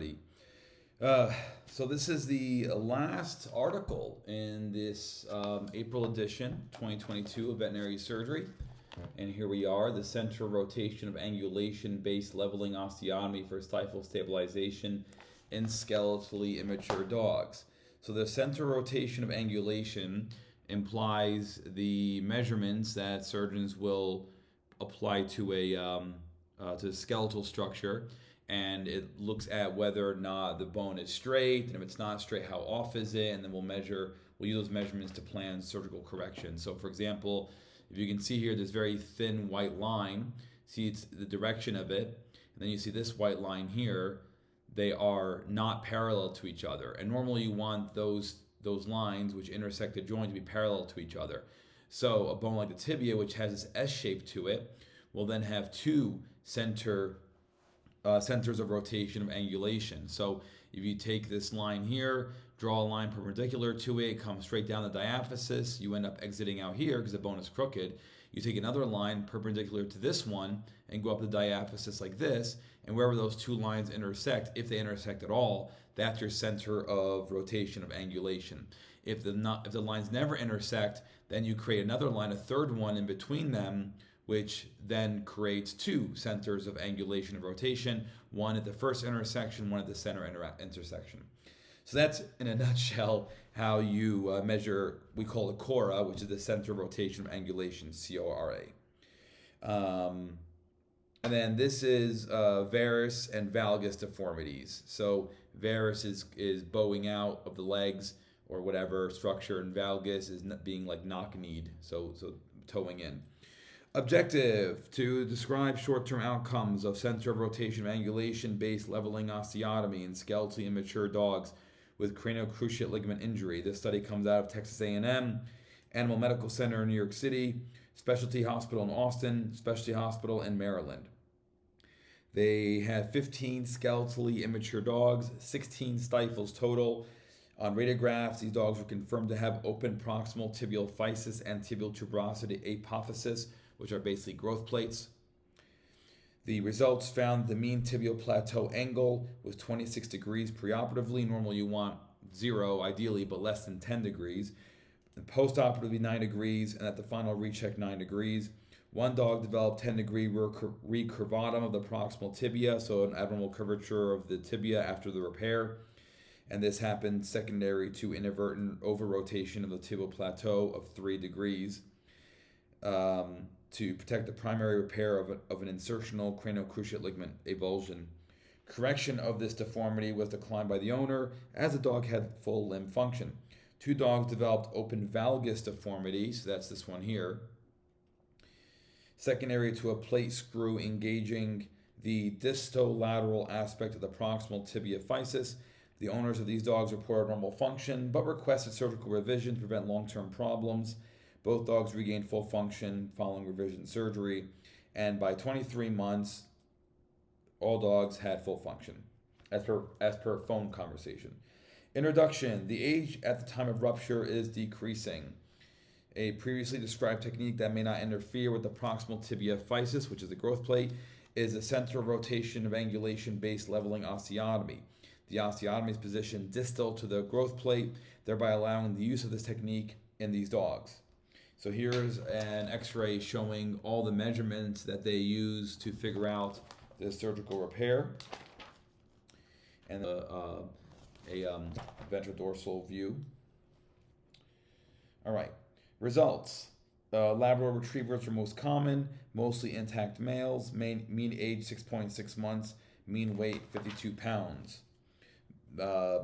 everybody. So this is the last article in this April edition, 2022 of Veterinary Surgery. And here we are, the central rotation of angulation-based leveling osteotomy for stifle stabilization in skeletally immature dogs. So the central rotation of angulation implies the measurements that surgeons will apply to a skeletal structure, and it looks at whether or not the bone is straight, and if it's not straight, how off is it, and then we'll use those measurements to plan surgical correction. So for example, if you can see here, this very thin white line, see it's the direction of it, and then you see this white line here, they are not parallel to each other. And normally you want those lines which intersect the joint to be parallel to each other. So a bone like the tibia, which has this S shape to it, will then have two centers of rotation of angulation. So if you take this line here, draw a line perpendicular to it, come straight down the diaphysis, you end up exiting out here because the bone is crooked. You take another line perpendicular to this one and go up the diaphysis like this, and wherever those two lines intersect, if they intersect at all, that's your center of rotation of angulation. If the lines never intersect, then you create another line, a third one in between them, which then creates two centers of angulation of rotation, one at the first intersection, one at the center intersection. So that's, in a nutshell, how you measure, we call it CORA, which is the center of rotation of angulation, CORA. And then this is varus and valgus deformities. So varus is bowing out of the legs or whatever structure, and valgus is being like knock-kneed, so toeing in. Objective: to describe short-term outcomes of center of rotation of angulation-based leveling osteotomy in skeletally immature dogs with cranial cruciate ligament injury. This study comes out of Texas A&M, Animal Medical Center in New York City, Specialty Hospital in Austin, Specialty Hospital in Maryland. They had 15 skeletally immature dogs, 16 stifles total. On radiographs, these dogs were confirmed to have open proximal tibial physis and tibial tuberosity apophysis, which are basically growth plates. The results found the mean tibial plateau angle was 26 degrees preoperatively. Normally you want 0 ideally, but less than 10 degrees. And postoperatively 9 degrees, and at the final recheck 9 degrees. One dog developed 10-degree recurvatum of the proximal tibia, so an abnormal curvature of the tibia after the repair. And this happened secondary to inadvertent over-rotation of the tibial plateau of 3 degrees. To protect the primary repair of an insertional cranial cruciate ligament avulsion. Correction of this deformity was declined by the owner as the dog had full limb function. 2 dogs developed open valgus deformity, so that's this one here, secondary to a plate screw engaging the distolateral aspect of the proximal tibia physis. The owners of these dogs reported normal function, but requested surgical revision to prevent long-term problems. Both dogs regained full function following revision surgery, and by 23 months, all dogs had full function, as per phone conversation. Introduction: the age at the time of rupture is decreasing. A previously described technique that may not interfere with the proximal tibia physis, which is the growth plate, is the center of rotation of angulation-based leveling osteotomy. The osteotomy is positioned distal to the growth plate, thereby allowing the use of this technique in these dogs. So here's an x-ray showing all the measurements that they use to figure out the surgical repair, and a ventrodorsal view. All right, results. Labrador retrievers are most common, mostly intact males, mean age 6.6 months, mean weight 52 pounds.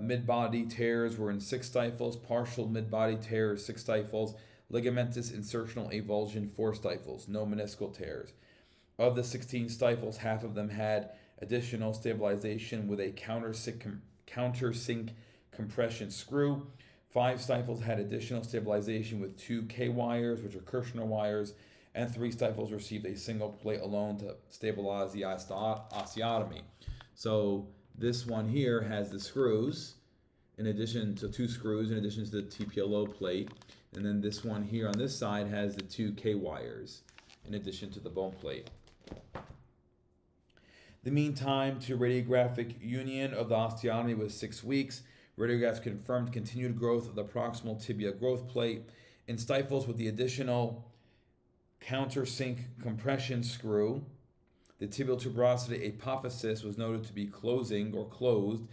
Mid-body tears were in 6 stifles, partial mid-body tears 6 stifles, ligamentous insertional avulsion 4 stifles, no meniscal tears. Of the 16 stifles, half of them had additional stabilization with a countersink compression screw. 5 stifles had additional stabilization with 2 K-wires, which are Kirschner wires, and 3 stifles received a single plate alone to stabilize the osteotomy. So this one here has the screws, in addition to 2 screws, in addition to the TPLO plate. And then this one here on this side has the 2 K-wires, in addition to the bone plate. The mean time to radiographic union of the osteotomy was 6 weeks. Radiographs confirmed continued growth of the proximal tibia growth plate in stifles with the additional countersink compression screw. The tibial tuberosity apophysis was noted to be closing or closed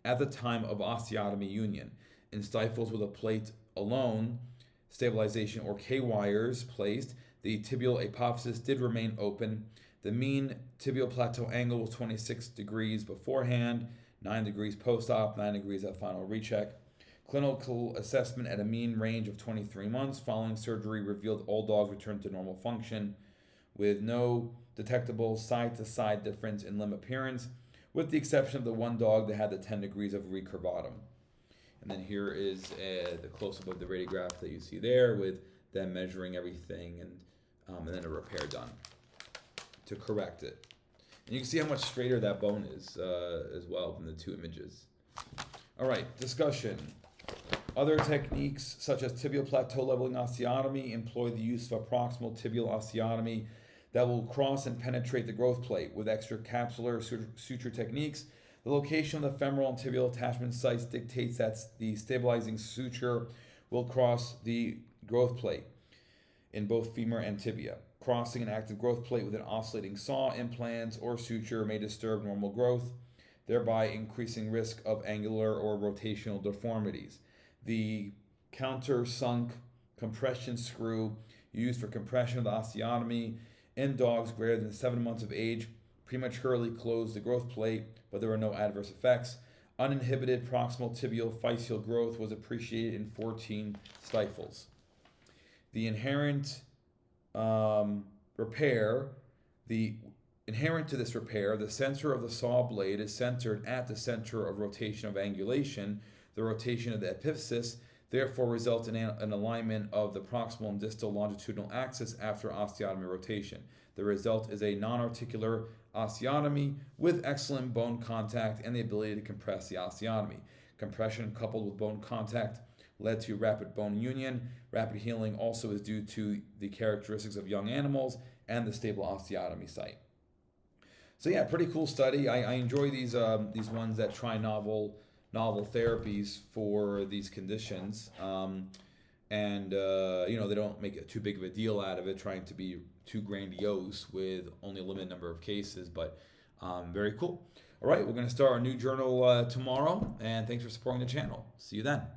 at the time of osteotomy union. In stifles with a plate alone, stabilization or K-wires placed, the tibial apophysis did remain open. The mean tibial plateau angle was 26 degrees beforehand, 9 degrees post-op, 9 degrees at final recheck. Clinical assessment at a mean range of 23 months following surgery revealed all dogs returned to normal function with no detectable side-to-side difference in limb appearance, with the exception of the one dog that had the 10 degrees of recurvatum. And then here is the close-up of the radiograph that you see there with them measuring everything and then a repair done to correct it. And you can see how much straighter that bone is as well from the two images. All right, discussion. Other techniques such as tibial plateau leveling osteotomy employ the use of a proximal tibial osteotomy that will cross and penetrate the growth plate with extracapsular suture techniques. The location of the femoral and tibial attachment sites dictates that the stabilizing suture will cross the growth plate in both femur and tibia. Crossing an active growth plate with an oscillating saw, implants, or suture may disturb normal growth, thereby increasing risk of angular or rotational deformities. The countersunk compression screw used for compression of the osteotomy in dogs greater than 7 months of age prematurely closed the growth plate, but there were no adverse effects. Uninhibited proximal tibial physeal growth was appreciated in 14 stifles. The inherent inherent to this repair, the center of the saw blade is centered at the center of rotation of angulation. The rotation of the epiphysis therefore results in an alignment of the proximal and distal longitudinal axis after osteotomy rotation. The result is a non-articular osteotomy with excellent bone contact and the ability to compress the osteotomy. Compression coupled with bone contact led to rapid bone union. Rapid healing also is due to the characteristics of young animals and the stable osteotomy site. So yeah, pretty cool study. I enjoy these ones that try novel therapies for these conditions, and they don't make it too big of a deal out of it, trying to be too grandiose with only a limited number of cases. But very cool. All right, we're going to start our new journal tomorrow, and thanks for supporting the channel. See you then.